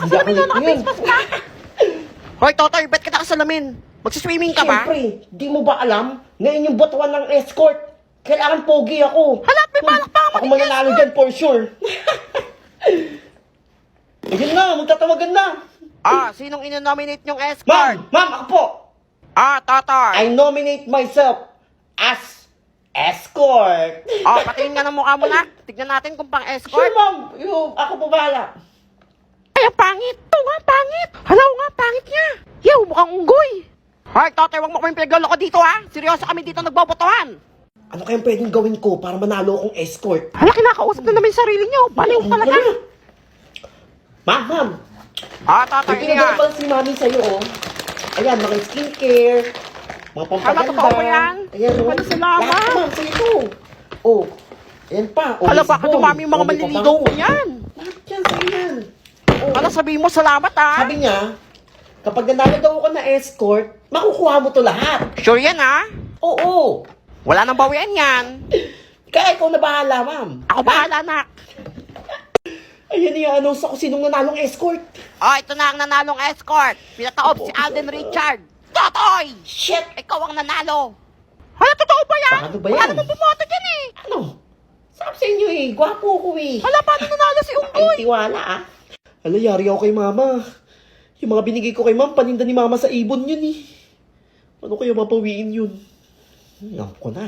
nakasalamin doon, naka-Facebook ka. Hoy, Totoy, ba't ka nakasalamin? Magsiswimming ka ba? Siyempre, di mo ba alam? Ngayon yung butuan ng escort. Kailangan pogi ako. Hala, may balak pa Ako mananalo dyan for sure. Ayun na, magtatawagan na. Sinong inonominate niyong escort? Ma'am, ako po. Totoy. I nominate myself as escort. Patingin nga ng mukha mo na. Tignan natin kung Sure, pang-escort. ma'am. Ako po bahala. Ay, ang pangit. Ito nga, pangit. Hala, nga, pangit niya. Yaw, mukhang unggoy. Hoy, Totoy, wag mo kami pinagloloko dito, ha? Seryoso kami dito nagbobotohan. Ano kayang pwedeng gawin ko para manalo akong escort? Hala, kinakausap na namin sarili niyo. Baliw talaga. Ma'am. Totoy, May ano pinagawa yan? pala si mami sa'yo, oh. Ayan, mga skincare, mga pampaganda. Hala, totoo ba yan? Ayan, oh. Hala, salamat. Lahat, ma'am, sa'yo to. Oh, ayan pa. Oh, Hala, Miss baka Bon. dumami yung mga Oh, may maliligaw pabango. yan. Lahat yan, sa'yo yan. Oh. Hala, sabihin mo salamat, ha? Sabi niya, kapag nanalo daw ako na escort, makukuha mo to lahat. Sure yan, ha? Oo. Wala nang bawian yan. Kaya ikaw na bahala, ma'am. Ako bahala, nak. Ayan, i-announce ako sinong nanalong escort. Ito na ang nanalong escort. Pinataob si Alden Richard. Totoy! Shit! Ikaw ang nanalo. Hala, totoo ba yan? Paano ba yan? Wala naman bumoto dyan, eh. Ano? Sabi sa inyo eh, gwapo ko eh. Hala, paano nanalo si Unggoy? Ay, tiwala ah. Hala, yari ako kay mama. Yung mga binigay ko kay ma'am, paninda ni mama sa ibon yun eh. Ano kaya mapawiin yun? Alam ko na.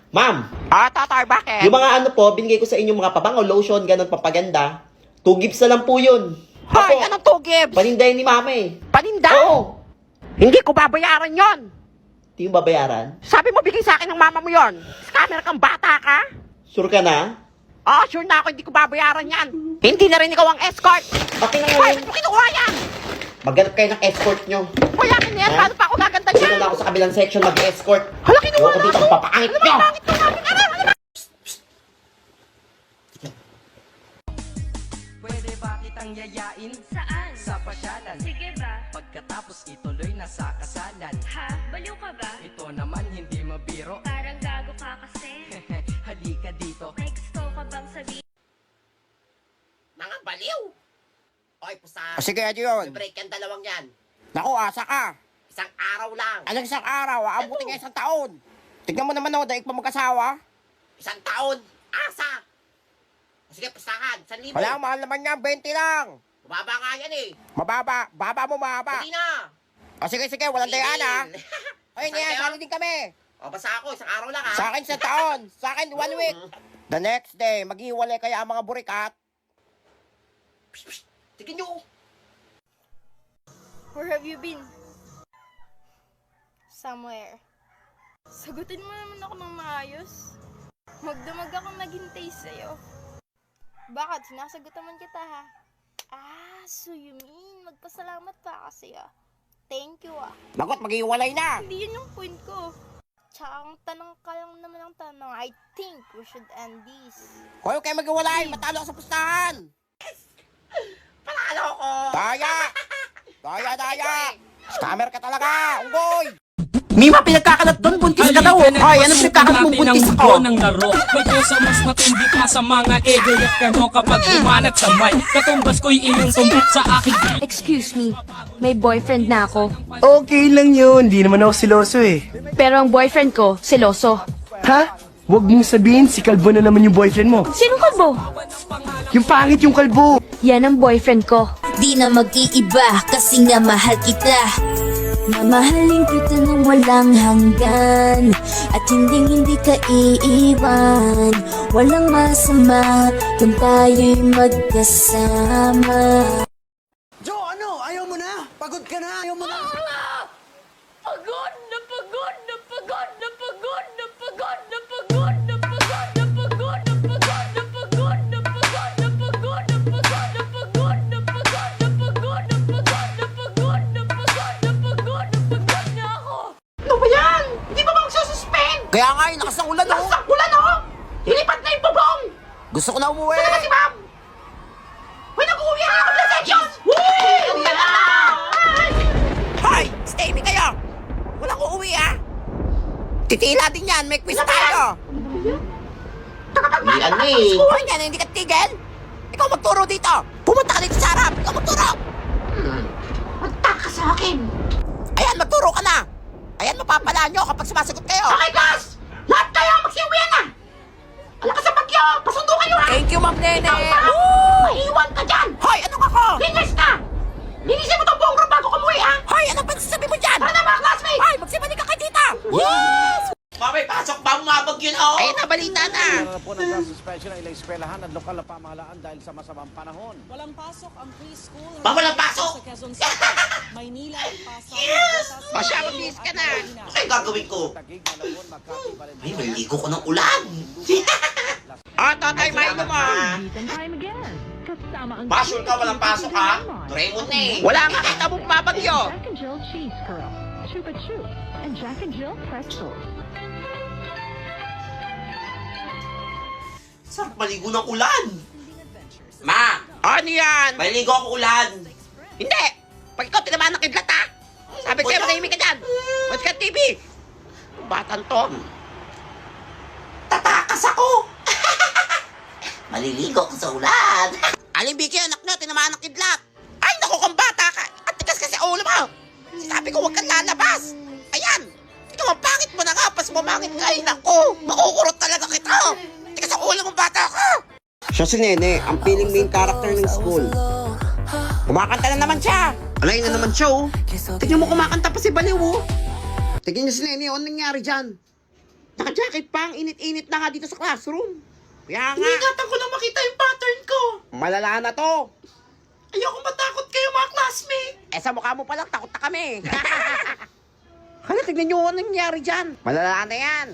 Ma'am, Totoy, bakit? yung mga ano po, binigay ko sa inyo mga pabango, lotion, ganun, papaganda. 2 gifts na lang po yun. Hoy, Ako, anong 2 gives? panindahin ni mama eh. Paninda? Oo. Hindi ko babayaran yon. Di yung babayaran? Sabi mo, bigay sa akin ng mama mo yon. Scammer kang bata ka? Sure ka na? Sure na ako, hindi ko babayaran yan. Hindi na rin ikaw ang escort. Bakit na Hoy, ngayon? saan mo kinukuha yan? Maghanap kayo ng escort nyo. Hoy, akin na yan. Ha? Paano pa ako gaganda Dito niyan? na ako sa kabilang section mag-escort. Hala, kinuha Huwag ko na dito ako. papangit Ano nyo. ba, pangit ko namin? Ano ba? Pwede ba kitang yayain? Saan? Sa pasyalan. Sige ba? Pagkatapos ituloy na sa kasalan. Ha? Baliw ka ba? Ito naman hindi mabiro. Parang gago ka kasi. Halika dito. May gusto ka bang sabihin? Mga baliw! Oy, pusa. Sige, ano yun? Break ang dalawang yan. Naku, asa ka. Isang araw lang. Anong isang araw? Aabutin nga 1 taon. Tignan mo naman ako, daig pa magkasawa. 1 taon. Asa. Sige, pustahan. 1,000. Wala, mahal naman niya, 20 lang. Mababa nga yan eh. Mababa, baba mo, mababa. Hindi na. Sige, walang dayaan, ha? Ay, Saan ngayon, kayo? sali din kami. O, basta ako. 1 araw lang ha. Sa akin 1 taon. Sa akin 1 week. The next day, maghiwalay kaya ang mga burikat. Sige nyo. Where have you been? Somewhere. Sagutin mo naman ako ng maayos. Magdamag akong naghintay sa'yo. Bakit? Sinasagot naman kita ha? So you mean magpasalamat pa kasi Thank you Lagot, maghiwalay na. Hindi yun yung point ko. Tsaka ang tanong ka lang naman ang tanong. I think we should end this. Kung kayo maghiwalay, matalo ka sa pustahan. Panalo ko. Daya. Scammer ka talaga, unggoy. Mima, pinagkakalat doon, buntis ka daw. Ay, ano pinagkakalat mo, buntis ako? Ng laro. May kusa mas matindi pa sa mga ego at kano kapag umanat sa mic. Katumbas ko'y inyong tumbok sa akin. Excuse me, may boyfriend na ako. Okay lang yun, di naman ako siloso eh. Pero ang boyfriend ko, seloso. Ha? Huwag mong sabihin, si Kalbo na naman yung boyfriend mo. Sinong kalbo? Yung pangit yung Kalbo. Yan ang boyfriend ko. Di na mag-iiba kasi nga mahal kita. Mamahalin kita ng walang hanggan at hindi ka iiwan. Walang masama kung tayo'y magkasama. Jo, ano? Ayaw mo na? Pagod ka na? Ayaw mo na? Pagod na pagod na pagod na pagod na pagod na pagod na pagod na pagod na pagod na pagod na pagod na pagod na pagod na pagod na pagod na pagod na pagod na pagod na pagod na ako. Ano ba yan? Hindi ba magsususpend? Kaya nga, lakas ng ulan, Lakas ng ulan, Lilipat na yung bubong. Gusto ko na umuwi. Saan na si ma'am? Uy, nag-uwi ang ako na section! Uwi na! Hoy! Stay me kayo! Walang uuwi, Titila din yan, may quiz tayo! Hindi ano eh. Hoy, yan, hindi ka tigil! Ikaw magturo dito! Pumunta ka dito sa harap! Ikaw magturo! pag sumasagot kayo. Okay, class! Lahat kayo magsiuwian na! Alakas sa bagyo! Pasundo kayo ha! Thank you, Ma'am Nene! Maiwan ka dyan! Hoy, anong ako? Linis ka! Linisin mo tong buong room bago kumuwi ha! Hoy, anong pagsasabi mo dyan? Tara na mga classmates! Hoy, magsibalik ka kay tita! Yes! Mamay, pasok ba umabag yun oh? Ayun na, balita na! po ng suspension ng ilang eskwelahan at lokal na pamahalaan dahil sa masamang panahon. Walang pasok ang preschool. Walang pasok? Sa Quezon City, Maynila, Pasay, Yes! Batas, Masya, Cebu, mag-iis ka at na! Marikina. Ano kayo gagawin ko? Tagig, Malabon, Makati, Valenzuela. Ay, maligo ko ng ulan! Tatay, may naman! Basol ka, walang pasok ha? Raymond na eh! Wala nga kita mong babagyo! Jack and Jill Cheese Curl, Chupa Chup, and Jack and Jill Pretzels. Sarap maligo ng ulan! Ma! Ano yan? Maligo ako ulan! Hindi! Pag ikaw tinamaan ng kidlat ha! Sabi ko sa'yo, manahimik ka dyan! Watch ka TV! Batang to! Tatakas ako! Maliligo ko sa ulan! Aling Vicky, anak na, tinamaan ng kidlat! Ay, naku, kung bata ka! At tigas kasi ulo mo! Sabi ko, huwag kang lalabas! Ayan! Ikaw, ang pangit mo na nga, pas bumangit ka! Ay, naku! Makukurot talaga kita! Tigas sa ulo mong bata ka! Siya si Nene, ang feeling main character ng school. Kumakanta na naman siya! Alay na naman siya, oh! Tignan mo kumakanta pa si Baliw, oh! Tignan niyo si Nene, ano nangyari dyan? Naka-jacket pa, ang init-init na nga dito sa classroom. Kaya nga. Iningatan ko lang makita yung pattern ko. Malala na to. Ayoko matakot kayo mga classmate. Sa mukha mo palang takot na kami. Hala, tignan nyo ano nangyari dyan. Malala na yan.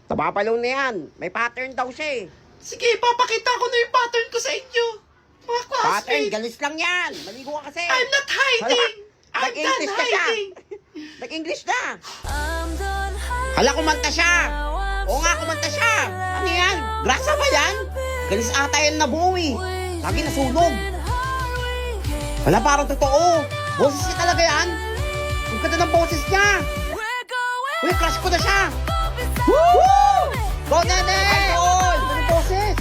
Tabapalaw na yan. May pattern daw siya eh. Sige, papakita ko na yung pattern ko sa inyo. Mga classmate. Pattern, galis lang yan. Maligo ka kasi. I'm not hiding. I'm done hiding. Nag-English na. Hala, kumanta siya. Oo nga, kumanta siya. Ano yan? Grasa ba yan? Galis ata yan na buo eh. Lagi nasunog. Wala, parang totoo. Boses niya talaga yan. Ang ganda ng boses niya. Uy, crush ko na siya. Woo! Go, Nene! Idol! Ang ganda ng boses.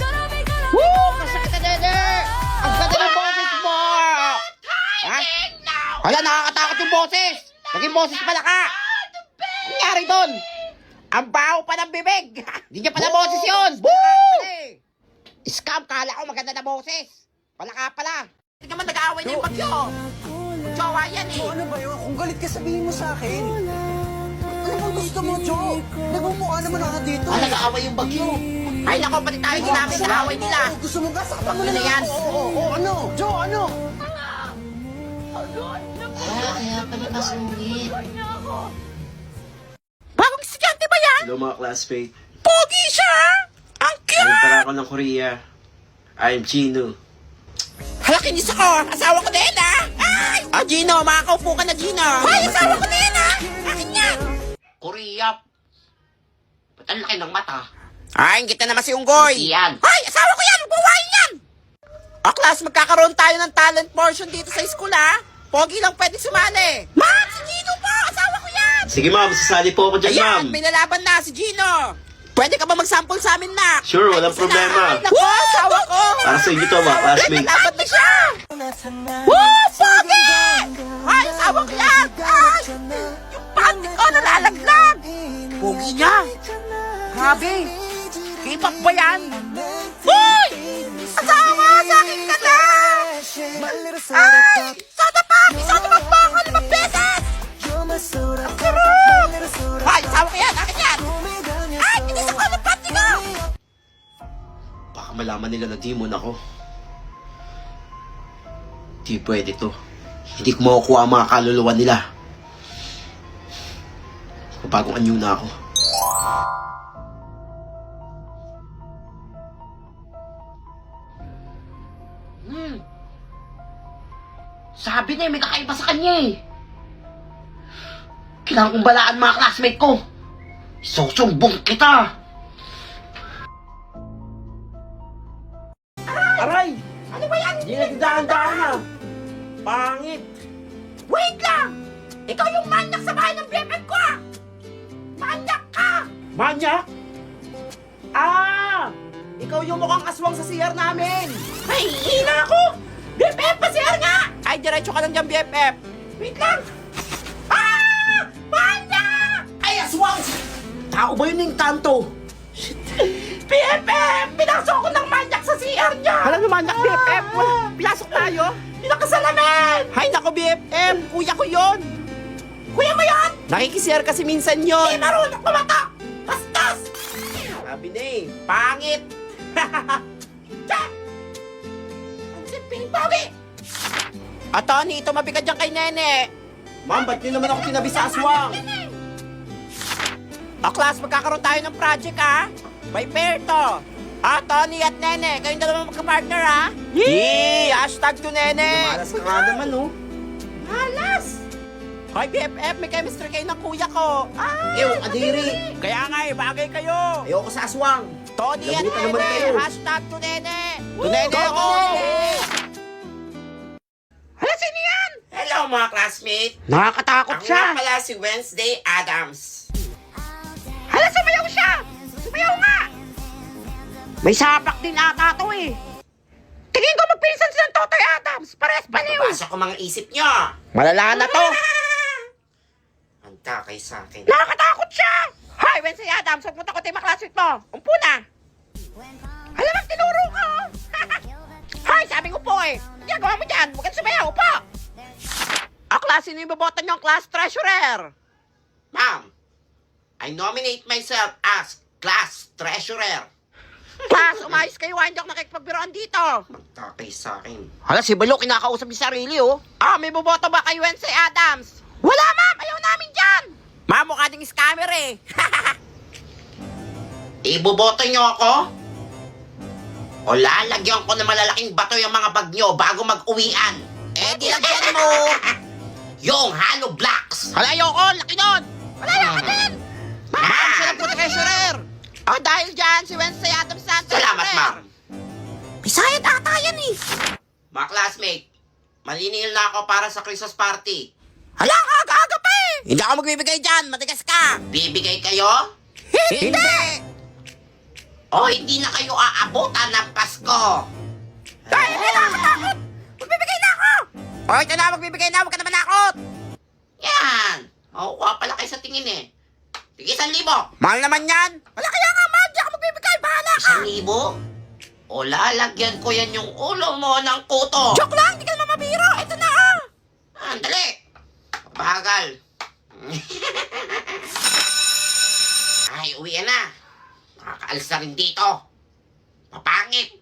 Woo! Crush kita, Nene! Ang ganda ng boses mo! Ha? Wala, nakakatakot yung boses. Naging boses pala ka. Ang nangyari doon? Ang baho pa ng bibig! Hindi niya pala boses yun! Scam, kala ko maganda na boses! Wala ka pala! Hindi naman nag-aaway na yung bagyo! Jowa yan eh! Ano ba yun? Kung galit ka, sabihin mo sa akin. Ano bang gusto mo, Jo? Nagmumukha naman ako dito. nag-aaway yung bagyo! Ay nako, pati tayo din namin sa away nila! Gusto mo gasakpan mo Ano na yan? Oo, ano? Jo, ano? Kaya pala masungit. Bagong estudyante ba yan? Hello mga classmate. Pogi siya! Ang Ayun cute! pala ako ng Korea. I'm Chino. Hala, kinis ako! Asawa ko din, ha? Ay! Gino, makakaupo ka na, Gino! Ay, asawa ko din, ha? Akin yan! Korea. Ba't ang laki ng mata? Ay, kita naman si Unggoy! Yan! Ay, asawa ko yan! Buwain yan! Class, magkakaroon tayo ng talent portion dito sa school, ha? Pogi lang pwede sumali! Ma'am, si Gino po! Asawa ko yan! Sige ma'am, sasali po ako dyan ma'am. Ayan, may lalaban na si Gino! Pwede ka ba mag-sample sa amin, na? Sure, walang problema. Ay, naku, asawa ko! Para sa inyo to mga May classmate. lalaban na siya! Woo! Pogi! Ay, asawa ko yan! Ay! Yung panty ko nalalaglag! Pogi niya! Grabe! K-pop ba yan? Uy! Asawa! Sa akin ka na! Ay! Soda pop! Soda pop po ako 5 beses! Ang sarap! Ay! Asawa ko yan! Akin yan! Ay! Tinis ako ng panty ko! Baka malaman nila na demon ako. Di pwede to. Hindi ko makukuha ang mga kaluluwa nila. Bagong anyo na ako. Sabi na may kakaiba sa kanya eh. Kailangan kong balaan mga classmate ko. Susumbong kita. Aray! Ano ba yan? Hindi nagdaan-daan na. Pangit! Wait lang! Ikaw yung manyak sa bahay ng BFF ko ah! Manyak ka! Manyak? Ah! Ikaw yung mukhang aswang sa CR namin! Ay, hina ako! BFF pa siya nga! Ay, diretso ka lang dyan, BFF. Wait lang! Ah! Manyak! Ay, aswang! Tao ba yun yung kanto? BFF! Pinasok ko ng manyak sa CR niya! Hala naman, BFF! Pinasok tayo? Pinakasalamin! Hay nako, BFF! Kuya ko yon. Kuya mo yan! Nakikisir kasi minsan yon. Di marunong kumata! Bastos! Sabi na eh. Pangit! Check! Ang siping pogi! Tony, ito mabigat dyan kay Nene. Ma'am, ba't nyo naman ako tinabi sa aswang? Class, magkakaroon tayo ng project, ha? By pair to. Tony at Nene, kayong dalawa magka-partner, ha? Yee! Hashtag to Nene! Malas ka nga naman, oh. Malas! Hoy, BFF, may chemistry kayo ng kuya ko. Ew, adiri. Kaya nga, bagay kayo. Ayoko sa aswang. Tony at Labutan naman Nene, kayo. hashtag to Nene. To Nene ako! Hala, sino yan? Hello, mga classmate! Nakakatakot Ako nga pala si Wednesday Adams. Hala, sumayaw siya! Sumayaw nga! May sapak din ata to eh. Tingin ko magpinsan silang Totoy Adams! Pares baliw! Nabasa ko mga isip nyo. Malala na to. Handa kayo sa akin. Nakakatakot siya! Hoy, Wednesday Adams! Huwag mo takotin yung mga classmate mo! Umpo na! Alam mo, tinuro ko! Hoy, sabi ko po eh! Ginagawa mo dyan! Huwag kang sumayaw! Upo! Klase, sino yung babotan nyo? Class treasurer. Ma'am, I nominate myself as class treasurer. Class, umayos kayo. Hindi ako nakikipagbiroan dito. Handa kayo sa akin. Hala, si Balo, kinakausap yung sarili, oh. May boboto ba kay Wednesday Adams? Wala, ma'am! Ayaw namin dyan! Ma'am, mukha ding scammer eh. Iboboto nyo ako? O lalagyan ko ng malalaking bato yung mga bag nyo bago mag-uwian? Di lagyan mo. Yung hollow blocks! Hala, ayoko. Laki nun. Wala na ako din! Ma'am, siya lang po treasurer. Dahil dyan, si Wednesday Adams na ang Salamat, treasurer. ma'am. Bisayad ata yan eh! Mga classmate, malinil na ako para sa Christmas party. Hala, aga-aga pa eh! Hindi ako magbibigay dyan. Matigas ka. Bibigay kayo? Hindi. O hindi na kayo aabutan ng Pasko? Dahil hindi nakakatakot! Magbibigay na ako! Ito na, magbibigay na. Huwag ka naman nakot. Yan! Makukuha pala kayo sa tingin eh. Sige, 1,000. Mahal naman yan. Wala kaya nga, ma'am! Di ako magbibigay! Bahala ka! 1,000? O lalagyan ko yan yung ulo mo ng kuto. Joke lang! Di ka naman mabiro! Ito na ah! Andali! Bagal. Ay, uwi na. Nakakaalis na rin dito. Papangit.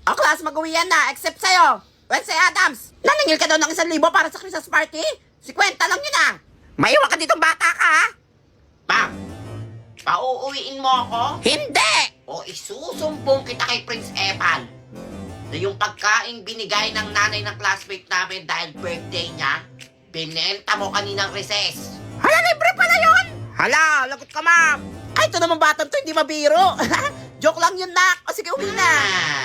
Class, mag-uwian na. Except sa'yo. Wednesday Adams, naningil ka daw ng 1,000 para sa Christmas party? 50 lang yun ah. Maiwan ka ditong bata ka ha? Ma'am, pauuwiin mo ako? Hindi! O isusumbong kita kay Prince Evan na yung pagkaing binigay ng nanay ng classmate namin dahil birthday niya, binenta mo kaninang recess. Hala, libre pala yun! Hala, lagot ka ma'am. Ay, ito naman batang to, hindi mabiro. Joke lang yun, nak. O sige, uwi na.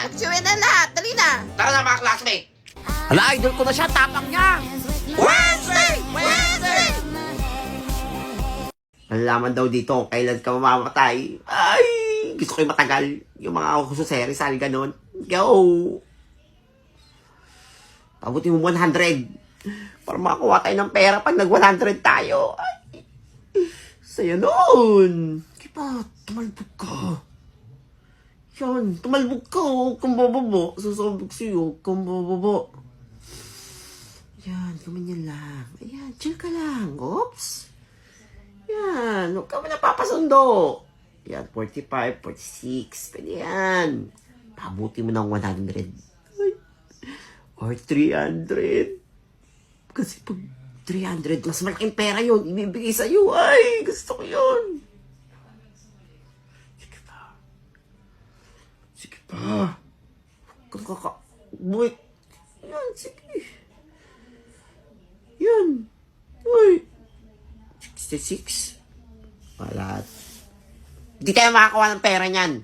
Magsiuwi na lahat. Dali na. Tara na mga classmate. Hala, idol ko na siya. Tapang niya. Wednesday! Wednesday! Malalaman daw dito kung kailan ka mamamatay. Ay, gusto ko yung matagal. Yung mga kususeri, sal ganon. Go! Pabuti mo 100. Para makakuha tayo ng pera pag nag-100 tayo. Ay, saya nun. Kipa, tumalbog ka. Yan, tumalbog ka. Huwag kang bababa. Sasabog sa'yo. Huwag kang bababa. Yan, kamanyan lang. Ayan, chill ka lang. Oops. Yan, huwag ka mo napapasundo. Yan, 45, 46. Pwede yan. Pabuti mo ng 100. Ay. Or 300. Kasi pag 300, mas malaking pera yun. Ibibigay sa'yo. Ay, gusto ko yun. Sige pa. Sige pa. Huwag kang wait. Yan, sige. Yan. Uy. 66. Wala. Di tayo makakuha ng pera niyan.